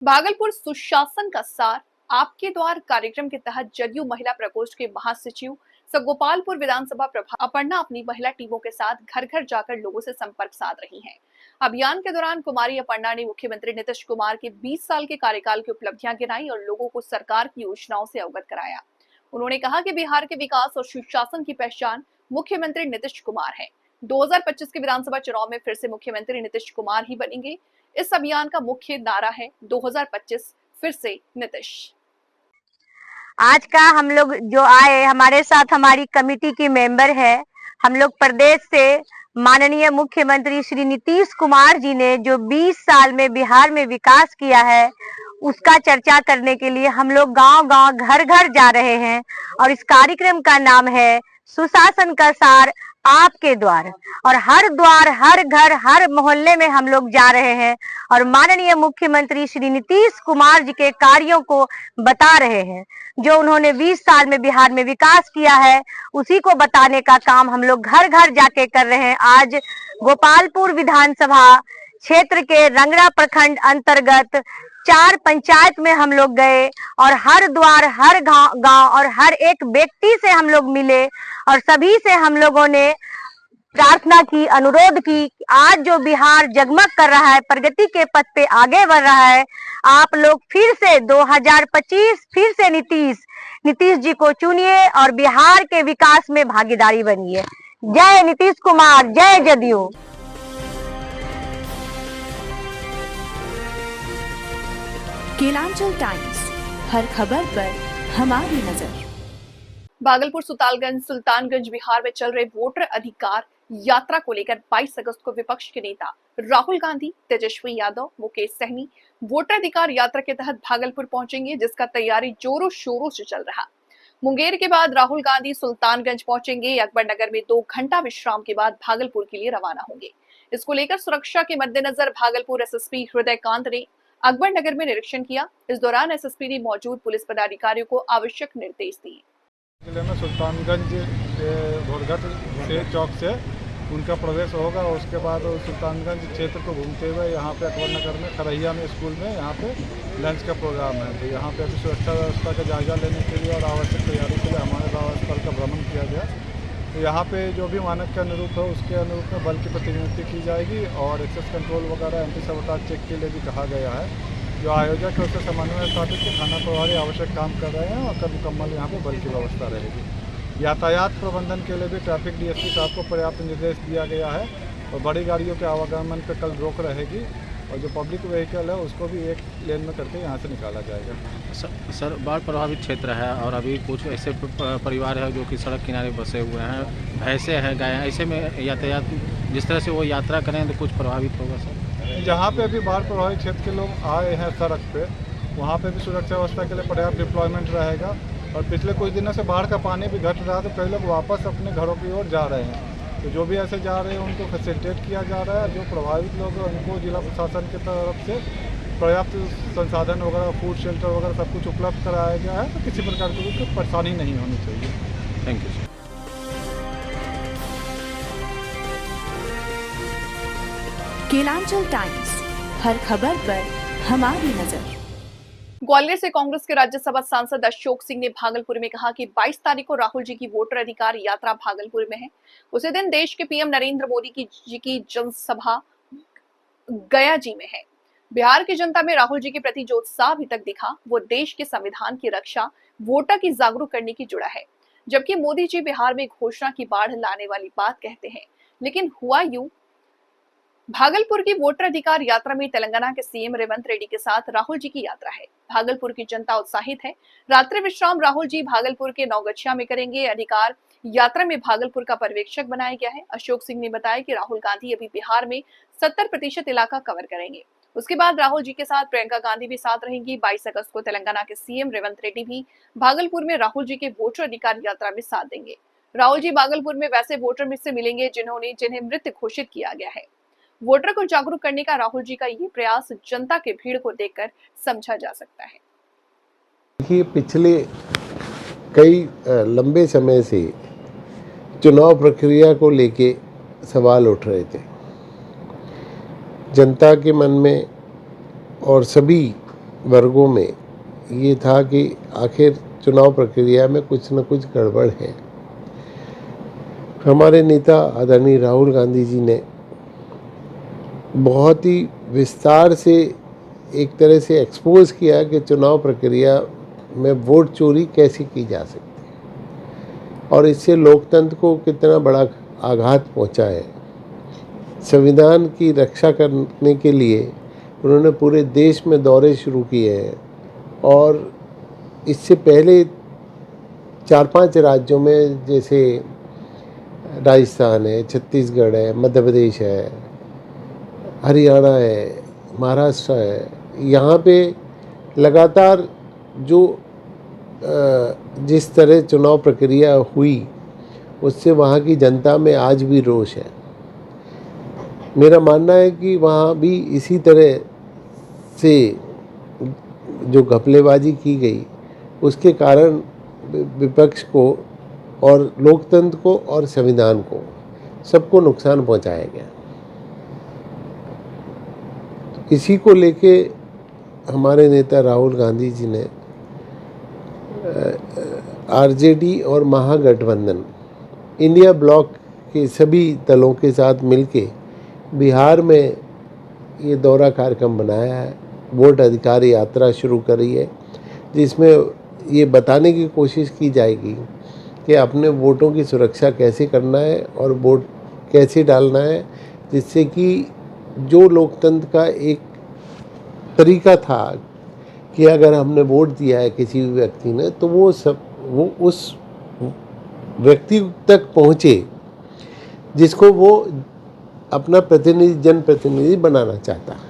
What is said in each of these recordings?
भागलपुर सुशासन का सार आपके द्वार कार्यक्रम के तहत जदयू महिला प्रकोष्ठ के महासचिव गोपालपुर विधानसभा प्रभारी अपर्णा अपनी महिला टीमों के साथ घर घर जाकर लोगों से संपर्क साध रही हैं। अभियान के दौरान कुमारी अपर्णा ने मुख्यमंत्री नीतीश कुमार के 20 साल के कार्यकाल की उपलब्धियां गिनाई और लोगों को सरकार की योजनाओं से अवगत कराया। उन्होंने कहा कि बिहार के विकास और सुशासन की पहचान मुख्यमंत्री नीतीश कुमार है। 2025 के विधानसभा चुनाव में फिर से मुख्यमंत्री नीतीश कुमार ही बनेंगे। इस अभियान का मुख्य नारा है 2025 फिर से नीतीश। आज का हम लोग जो आए, हमारे साथ हमारी कमेटी की मेंबर है। हम लोग प्रदेश से माननीय मुख्यमंत्री श्री नीतीश कुमार जी ने जो 20 साल में बिहार में विकास किया है उसका चर्चा करने के लिए हम लोग गांव-गांव घर-घर जा रहे हैं और इस कार्यक्रम का नाम है सुशासन का सार आपके द्वार। और हर द्वार, हर घर, हर मोहल्ले में हम लोग जा रहे हैं और माननीय मुख्यमंत्री श्री नीतीश कुमार जी के कार्यों को बता रहे हैं। जो उन्होंने 20 साल में बिहार में विकास किया है उसी को बताने का काम हम लोग घर घर जाके कर रहे हैं। आज गोपालपुर विधानसभा क्षेत्र के रंगरा प्रखंड अंतर्गत 4 पंचायत में हम लोग गए और हर द्वार, हर गांव और हर एक व्यक्ति से हम लोग मिले और सभी से हम लोगों ने प्रार्थना की, अनुरोध की कि आज जो बिहार जगमग कर रहा है, प्रगति के पथ पे आगे बढ़ रहा है, आप लोग फिर से 2025 फिर से नीतीश जी को चुनिए और बिहार के विकास में भागीदारी बनिए। जय नीतीश कुमार, जय जदयू। केलांचल टाइम्स, हर खबर पर हमारी नजर। भागलपुर सुल्तानगंज बिहार में चल रहे वोटर अधिकार यात्रा को लेकर 22 अगस्त को विपक्ष के नेता राहुल गांधी, तेजस्वी यादव, मुकेश सहनी वोटर अधिकार यात्रा के तहत भागलपुर पहुंचेंगे, जिसका तैयारी जोरों शोरों से चल रहा। मुंगेर के बाद राहुल गांधी सुल्तानगंज पहुंचेंगे। अकबरनगर में 2 घंटा विश्राम के बाद भागलपुर के लिए रवाना होंगे। इसको लेकर सुरक्षा के मद्देनजर भागलपुर एसएसपी हृदयकांत ने अकबरनगर में निरीक्षण किया। इस दौरान एसएसपी ने मौजूद पुलिस पदाधिकारियों को आवश्यक निर्देश दिए। जिले में सुल्तानगंज घोड़घट से चौक से उनका प्रवेश होगा और उसके बाद सुल्तानगंज क्षेत्र को घूमते हुए यहाँ पे अकबरनगर में खरहिया में स्कूल में यहाँ पे लंच का प्रोग्राम है। तो यहाँ पे अभी सुरक्षा व्यवस्था का जायजा लेने के लिए और आवश्यक तैयारी के लिए हमारे स्थल का भ्रमण किया गया। तो यहाँ पे जो भी मानक के अनुरूप है उसके अनुरूप में बल की प्रतिनियुक्ति की जाएगी और एक्सेस कंट्रोल वगैरह एंटी सबोटाज चेक के लिए भी कहा गया है। जो आयोजक है उससे समन्वय स्थापित के थाना प्रभारी आवश्यक काम कर रहे हैं और कल मुकम्मल यहाँ पे बल की व्यवस्था रहेगी। यातायात प्रबंधन के लिए भी ट्रैफिक डीएसपी साहब को पर्याप्त निर्देश दिया गया है और बड़ी गाड़ियों के आवागमन पर कल रोक रहेगी और जो पब्लिक व्हीकल है उसको भी एक लेन में करके यहाँ से निकाला जाएगा। सर, बाढ़ प्रभावित क्षेत्र है और अभी कुछ ऐसे परिवार है जो कि सड़क किनारे बसे हुए हैं, भैंसे हैं, गाय हैं, ऐसे में यातायात जिस तरह से वो यात्रा करें तो कुछ प्रभावित होगा सर? जहाँ पे अभी बाढ़ प्रभावित क्षेत्र के लोग आए हैं सड़क पे, वहाँ पे भी सुरक्षा व्यवस्था के लिए पर्याप्त डिप्लॉयमेंट रहेगा। और पिछले कुछ दिनों से बाढ़ का पानी भी घट रहा है तो कई लोग वापस अपने घरों की ओर जा रहे हैं। तो जो भी ऐसे जा रहे हैं उनको फैसिलिटेट किया जा रहा है। जो प्रभावित लोग हैं उनको जिला प्रशासन की तरफ से पर्याप्त संसाधन वगैरह, फूड शेल्टर वगैरह सब कुछ उपलब्ध कराया गया है। तो किसी प्रकार की कोई परेशानी नहीं होनी चाहिए। Thank you sir. Kelanchal times, हर खबर पर हमारी नजर। ग्वालियर से कांग्रेस के राज्यसभा सांसद अशोक सिंह ने भागलपुर में कहा कि 22 तारीख को राहुल जी की वोटर अधिकार यात्रा भागलपुर में है। उसी दिन देश के पीएम नरेंद्र मोदी जी की जनसभा गया जी में है। बिहार की जनता में राहुल जी के प्रति जो उत्साह अभी तक दिखा वो देश के संविधान की रक्षा, वोटर की जागरूक करने की जुड़ा है। जबकि मोदी जी बिहार में घोषणा की बाढ़ लाने वाली बात कहते हैं, लेकिन हुआ यूं। भागलपुर की वोटर अधिकार यात्रा में तेलंगाना के सीएम रेवंत रेड्डी के साथ राहुल जी की यात्रा है। भागलपुर की जनता उत्साहित है। रात्रि विश्राम राहुल जी भागलपुर के नौगछिया में करेंगे। अधिकार यात्रा में भागलपुर का पर्यवेक्षक बनाया गया है। अशोक सिंह ने बताया कि राहुल गांधी अभी बिहार में 70% इलाका कवर करेंगे। उसके बाद राहुल जी के साथ प्रियंका गांधी भी साथ रहेंगी। 22 अगस्त को तेलंगाना के सीएम रेवंत रेड्डी भी भागलपुर में राहुल जी के वोटर अधिकार यात्रा में साथ देंगे। राहुल जी भागलपुर में वैसे वोटर से मिलेंगे जिन्हें मृत घोषित किया गया है। वोटर को जागरूक करने का राहुल जी का ये प्रयास जनता के भीड़ को देखकर समझा जा सकता है। देखिए, पिछले कई लंबे समय से चुनाव प्रक्रिया को लेके सवाल उठ रहे थे जनता के मन में और सभी वर्गों में ये था कि आखिर चुनाव प्रक्रिया में कुछ न कुछ गड़बड़ है। हमारे नेता आदरणीय राहुल गांधी जी ने बहुत ही विस्तार से एक तरह से एक्सपोज किया कि चुनाव प्रक्रिया में वोट चोरी कैसे की जा सकती है और इससे लोकतंत्र को कितना बड़ा आघात पहुंचा है। संविधान की रक्षा करने के लिए उन्होंने पूरे देश में दौरे शुरू किए हैं और इससे पहले 4-5 राज्यों में जैसे राजस्थान है, छत्तीसगढ़ है, मध्य प्रदेश है, हरियाणा है, महाराष्ट्र है, यहाँ पे लगातार जो जिस तरह चुनाव प्रक्रिया हुई उससे वहाँ की जनता में आज भी रोष है। मेरा मानना है कि वहाँ भी इसी तरह से जो घपलेबाजी की गई उसके कारण विपक्ष को और लोकतंत्र को और संविधान को सबको नुकसान पहुंचाया गया। इसी को लेके हमारे नेता राहुल गांधी जी ने आरजेडी और महागठबंधन इंडिया ब्लॉक के सभी दलों के साथ मिलके बिहार में ये दौरा कार्यक्रम बनाया है। वोट अधिकार यात्रा शुरू करी है जिसमें ये बताने की कोशिश की जाएगी कि अपने वोटों की सुरक्षा कैसे करना है और वोट कैसे डालना है, जिससे कि जो लोकतंत्र का एक तरीका था कि अगर हमने वोट दिया है किसी भी व्यक्ति ने तो वो उस व्यक्ति तक पहुँचे जिसको वो अपना प्रतिनिधि जनप्रतिनिधि बनाना चाहता है।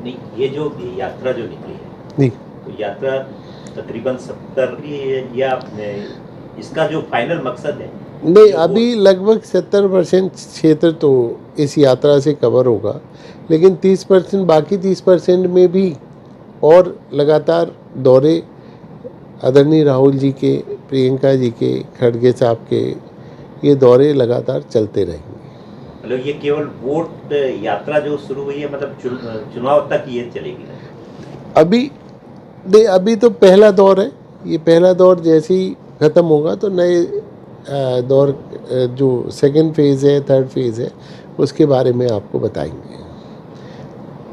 नहीं, ये जो यात्रा जो निकली है नहीं, तो यात्रा तकरीबन 70 या इसका जो फाइनल मकसद है नहीं, अभी लगभग 70% क्षेत्र तो इस यात्रा से कवर होगा, लेकिन 30% बाकी 30% में भी और लगातार दौरे आदरणीय राहुल जी के, प्रियंका जी के, खड़गे साहब के ये दौरे लगातार चलते रहेंगे। मतलब ये केवल वोट यात्रा जो शुरू हुई है मतलब चुनाव तक ये चलेगी ना? अभी तो पहला दौर है। ये पहला दौर जैसे ही ख़त्म होगा तो नए दौर जो सेकंड फेज़ है, थर्ड फेज़ है, उसके बारे में आपको बताएंगे।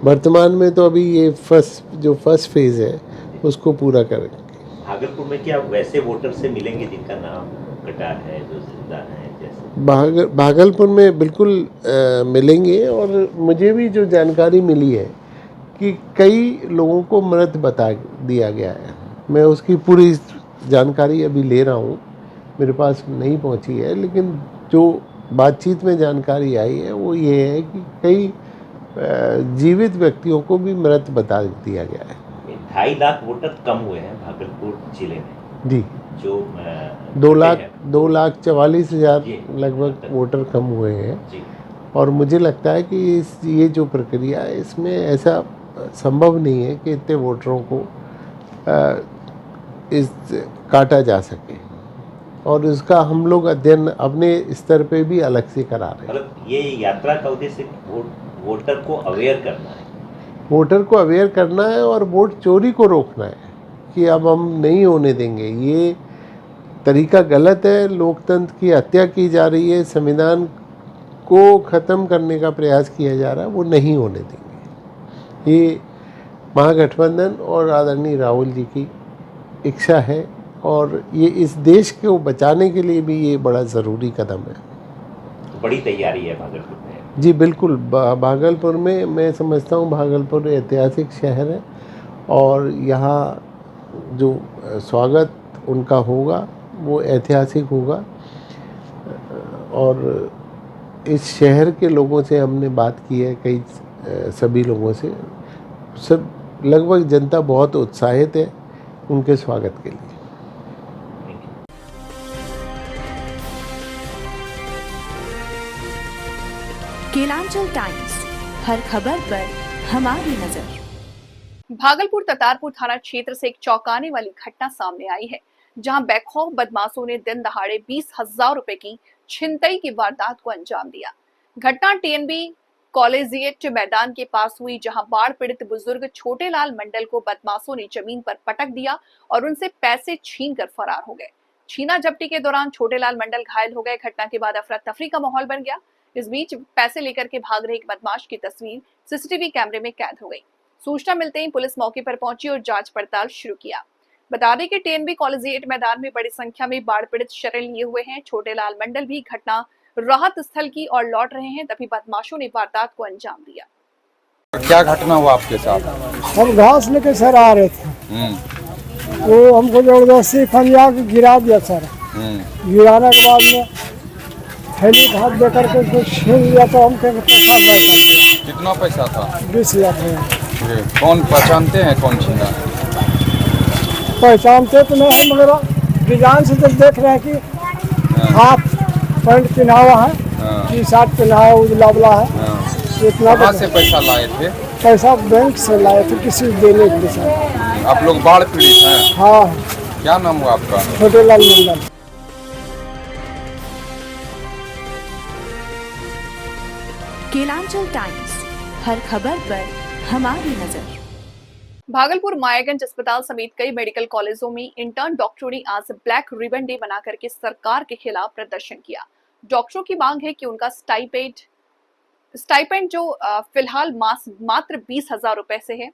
वर्तमान में तो अभी ये फर्स्ट फेज़ है उसको पूरा करेंगे। भागलपुर में क्या वैसे वोटर से मिलेंगे जिनका नाम कटा है, जो जिंदा है? जैसे भागलपुर में बिल्कुल मिलेंगे और मुझे भी जो जानकारी मिली है कि कई लोगों को मृत बता दिया गया है। मैं उसकी पूरी जानकारी अभी ले रहा हूँ, मेरे पास नहीं पहुँची है, लेकिन जो बातचीत में जानकारी आई है वो ये है कि कई जीवित व्यक्तियों को भी मृत बता दिया गया है। 2.5 लाख वोटर कम हुए हैं भागलपुर जिले में जी, जो 2,44,000 लगभग वोटर कम हुए हैं जी। और मुझे लगता है कि ये जो प्रक्रिया है इसमें ऐसा संभव नहीं है कि इतने वोटरों को इस काटा जा सके और इसका हम लोग अध्ययन अपने स्तर पे भी अलग से करा रहे हैं। मतलब ये यात्रा का उद्देश्य वोटर को अवेयर करना है, वोटर को अवेयर करना है और वोट चोरी को रोकना है कि अब हम नहीं होने देंगे। ये तरीका गलत है, लोकतंत्र की हत्या की जा रही है, संविधान को ख़त्म करने का प्रयास किया जा रहा है, वो नहीं होने देंगे। ये महागठबंधन और आदरणीय राहुल जी की इच्छा है और ये इस देश को बचाने के लिए भी ये बड़ा ज़रूरी कदम है। बड़ी तैयारी है भागलपुर में। जी बिल्कुल, भागलपुर में मैं समझता हूँ भागलपुर ऐतिहासिक शहर है और यहाँ जो स्वागत उनका होगा वो ऐतिहासिक होगा और इस शहर के लोगों से हमने बात की है, कई सभी लोगों से, सब लगभग जनता बहुत उत्साहित है उनके स्वागत के लिए। केलांचल टाइम्स, हर खबर पर हमारी नजर। भागलपुर ततारपुर थाना क्षेत्र से एक चौंकाने वाली घटना सामने आई है, जहां बेखौफ बदमाशों ने दिन दहाड़े 20,000 रुपए की छिनतई की वारदात को अंजाम दिया। घटना टीएनबी कॉलेजिएट मैदान के पास हुई, जहां बाढ़ पीड़ित बुजुर्ग छोटेलाल मंडल को बदमाशों ने जमीन पर पटक दिया और उनसे पैसे छीनकर फरार हो गए। छीना झपटी के दौरान छोटेलाल मंडल घायल हो गए। घटना के बाद अफरा तफरी का माहौल बन गया। इस बीच पैसे लेकर के भाग रहे एक बदमाश की तस्वीर सीसीटीवी कैमरे में कैद हो गई। सूचना मिलते ही पुलिस मौके पर पहुंची और जांच पड़ताल शुरू किया। बता दें कि टीएनबी कॉलेजिएट मैदान में बड़ी संख्या में बाढ़ पीड़ित शरण लिए हुए हैं। छोटेलाल मंडल भी घटना राहत स्थल की और लौट रहे हैं, तभी बदमाशों ने वारदात को अंजाम दिया। क्या घटना हुआ आपके साथ? हम घास लेके सर आ रहे थे, वो हमको जबरदस्ती फंजा के गिरा दिया सर। गिराने के बाद में थैली हाथ दे करके कुछ छीन लिया, तो हमको पैसा दिया। कितना पैसा था? 20 लाख। कौन पहचानते हैं कौन छीना? पहचानते तो नहीं है, मगर डिजाइन से जब देख रहे हैं कि हाफ पैंट पहना हुआ है, टी शर्ट पहना है, उजला उजला है। इतना कहाँ से पैसा लाए थे? पैसा बैंक से लाए थे, किसी देने के लिए सर। आप लोग बाढ़ पीड़ित हैं? हाँ। क्या नाम हुआ आपका? छोटेलाल मंडल। केलांचल टाइम्स, हर खबर पर हमारी नजर। भागलपुर मायागंज अस्पताल समेत कई मेडिकल कॉलेजों में इंटर्न डॉक्टरों ने आज ब्लैक रिबन डे बना करके सरकार के खिलाफ प्रदर्शन किया। डॉक्टरों की मांग है कि उनका स्टाइपेंड जो फिलहाल मात्र 20,000 रुपए से है,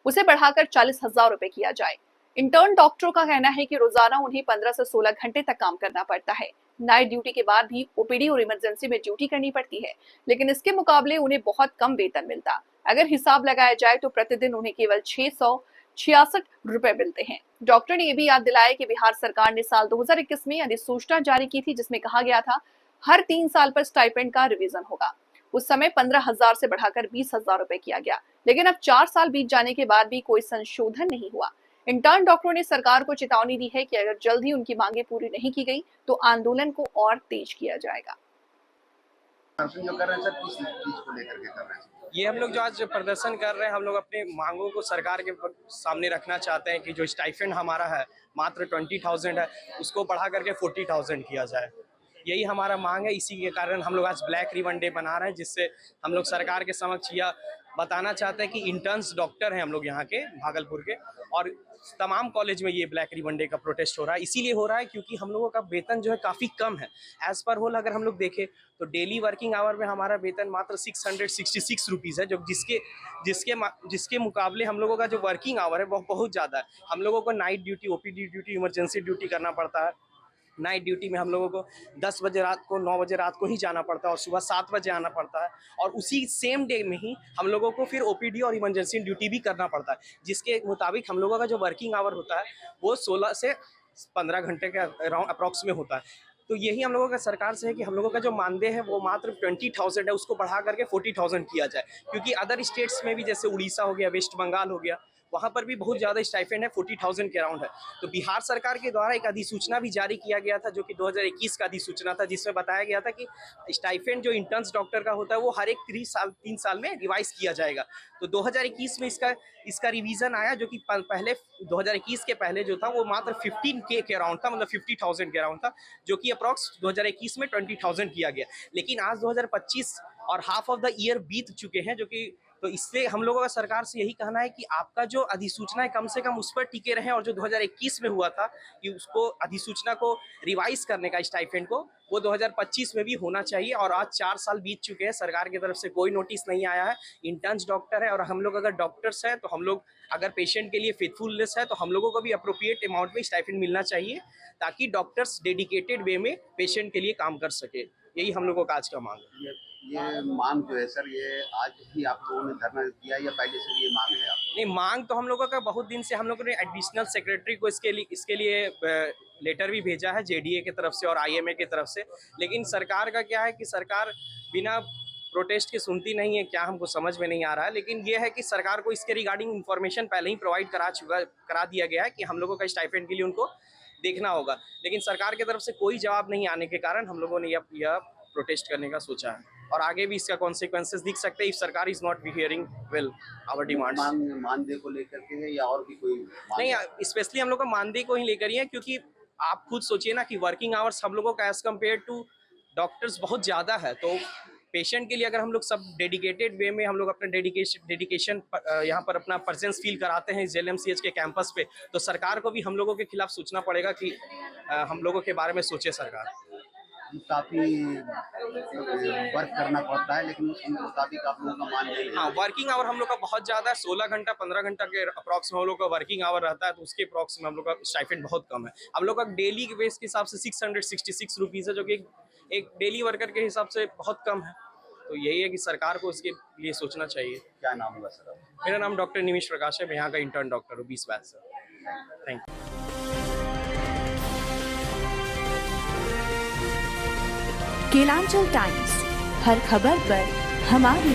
उसे बढ़ाकर 40,000 रुपए किया जाए। इंटर्न डॉक्टरों का कहना है कि रोजाना उन्हें 15 से 16 घंटे तक काम करना पड़ता है। नाइट ड्यूटी के बाद भी ओपीडी और इमरजेंसी में ड्यूटी करनी पड़ती है, लेकिन इसके मुकाबले उन्हें बहुत कम वेतन मिलता। अगर हिसाब लगाया जाए तो प्रतिदिन उन्हें केवल 666 रुपए मिलते हैं। डॉक्टर ने यह भी याद दिलाया कि बिहार सरकार ने साल 2021 में अधिसूचना जारी की थी, जिसमें कहा गया था हर 3 साल पर स्टाइपेंड का रिवीजन होगा। उस समय 15,000 से बढ़ाकर 20,000 रुपए किया गया, लेकिन अब 4 साल बीत जाने के बाद भी कोई संशोधन नहीं हुआ। इंटर्न डॉक्टरों ने सरकार को चेतावनी दी है कि अगर जल्द ही उनकी मांगे पूरी नहीं की गई तो आंदोलन को और तेज किया जाएगा। जो कर रहे हैं सर, किस चीज को लेकर के कर रहे हैं? ये हम लोग जो आज प्रदर्शन कर रहे हैं, हम लोग अपने मांगों को सरकार के सामने रखना चाहते हैं कि जो स्टाइपेंड हमारा है मात्र 20,000 है, उसको बढ़ा करके 40,000 किया जाए। यही हमारा मांग है। इसी के कारण हम लोग आज ब्लैक रिबन डे बना रहे हैं, जिससे हम लोग सरकार के समक्ष यह बताना चाहते हैं कि इंटर्न्स डॉक्टर हैं हम लोग यहाँ के भागलपुर के, और तमाम कॉलेज में ये ब्लैक रिबन डे का प्रोटेस्ट हो रहा है। इसीलिए हो रहा है क्योंकि हम लोगों का वेतन जो है काफ़ी कम है। एज पर होल अगर हम लोग देखें तो डेली वर्किंग आवर में हमारा वेतन मात्र 666 रुपीज़ है, जो जिसके मुकाबले हम लोगों का जो वर्किंग आवर है वो बहुत ज़्यादा है। हम लोगों को night duty, OPD duty, emergency duty करना पड़ता है। नाइट ड्यूटी में हम लोगों को 10 बजे रात को, 9 बजे रात को ही जाना पड़ता है और सुबह 7 बजे आना पड़ता है, और उसी सेम डे में ही हम लोगों को फिर ओपीडी और इमरजेंसी ड्यूटी भी करना पड़ता है, जिसके मुताबिक हम लोगों का जो वर्किंग आवर होता है वो 16 से 15 घंटे के अराउंड अप्रॉक्स में होता है। तो यही हम लोगों का सरकार से है कि हम लोगों का जो मानदेय है वो मात्र 20,000 है, उसको बढ़ा करके 40,000 किया जाए। क्योंकि अदर स्टेट्स में भी, जैसे उड़ीसा हो गया, वेस्ट बंगाल हो गया, वहाँ पर भी बहुत ज़्यादा स्टाइपेंड है, 40,000 के अराउंड है। तो बिहार सरकार के द्वारा एक अधिसूचना भी जारी किया गया था, जो कि 2021 का अधिसूचना था, जिसमें बताया गया था कि स्टाइपेंड जो इंटर्न्स डॉक्टर का होता है वो हर एक 3 साल में रिवाइज किया जाएगा। तो 2021 में इसका रिवीजन आया, जो कि पहले 2021 के पहले जो था वो मात्र 15K के अराउंड था, मतलब 50,000 के अराउंड था, जो कि अप्रॉक्स 2021 में 20,000 किया गया। लेकिन आज 2025 और हाफ ऑफ द ईयर बीत चुके हैं, जो कि तो इससे हम लोगों का सरकार से यही कहना है कि आपका जो अधिसूचना है कम से कम उस पर टिके रहें, और जो 2021 में हुआ था कि उसको अधिसूचना को रिवाइज करने का स्टाइपेंड को, वो 2025 में भी होना चाहिए। और आज 4 साल बीत चुके हैं, सरकार की तरफ से कोई नोटिस नहीं आया है। इंटर्न्स डॉक्टर है, और हम लोग अगर डॉक्टर्स हैं तो हम लोग अगर पेशेंट के लिए फेथफुलनेस है तो हम लोगों को भी अप्रोप्रिएट अमाउंट में स्टाइपेंड मिलना चाहिए, ताकि डॉक्टर्स डेडिकेटेड वे में पेशेंट के लिए काम कर सके। यही हम लोगों का आज का मांग है। ये मांग जो है सर, ये आज ही आप लोगों ने धरना दिया या पहले से ये मांग है? नहीं, मांग तो हम लोगों का बहुत दिन से, हम लोगों ने एडिशनल सेक्रेटरी को इसके लिए लेटर भी भेजा है, जेडीए की तरफ से और आईएमए की तरफ से। लेकिन सरकार का क्या है कि सरकार बिना प्रोटेस्ट के सुनती नहीं है, क्या हमको समझ में नहीं आ रहा है। लेकिन ये है कि सरकार को इसके रिगार्डिंग इन्फॉर्मेशन पहले ही प्रोवाइड करा दिया गया है कि हम लोगों का स्टाइपेंड के लिए उनको देखना होगा। लेकिन सरकार की तरफ से कोई जवाब नहीं आने के कारण हम लोगों ने यह प्रोटेस्ट करने का सोचा है, और आगे भी इसका कॉन्सिक्वेंसेस दिख सकते हैं इफ सरकार is not hearing well our demands. मानदेय को लेकर के है या और भी कोई? नहीं, स्पेशली हम लोग का मानदेय को ही लेकर ही है, क्योंकि आप खुद सोचिए ना कि वर्किंग आवर्स हम लोगों का एज कम्पेयर टू डॉक्टर्स बहुत ज़्यादा है। तो पेशेंट के लिए अगर हम लोग सब डेडिकेटेड वे में हम लोग अपना डेडिकेशन यहाँ पर अपना प्रेजेंस फील कराते हैं इस JLMCH के कैंपस पे, तो सरकार को भी हम लोगों के खिलाफ सोचना पड़ेगा कि हम लोगों के बारे में सोचे सरकार। काफी वर्क करना पड़ता है, लेकिन उस मुताबिक आप लोगों का मान नहीं है। हाँ, वर्किंग आवर हम लोग का बहुत ज़्यादा है, 16 घंटा 15 घंटा के अप्रॉक्स में हम लोग का वर्किंग आवर रहता है, तो उसके अप्रॉक्स में हम लोग का स्टाइपेंड बहुत कम है। हम लोग का डेली के बेस के हिसाब से 666 रुपीज़ है, जो कि एक डेली वर्कर के हिसाब से बहुत कम है। तो यही है कि सरकार को इसके लिए सोचना चाहिए। क्या नाम होगा सर? मेरा नाम डॉक्टर निमिष प्रकाश है, मैं यहाँ का इंटर्न डॉक्टर हूँ 20 बैच से। Thank you. केलांचल टाइम्स, हर खबर पर हमारी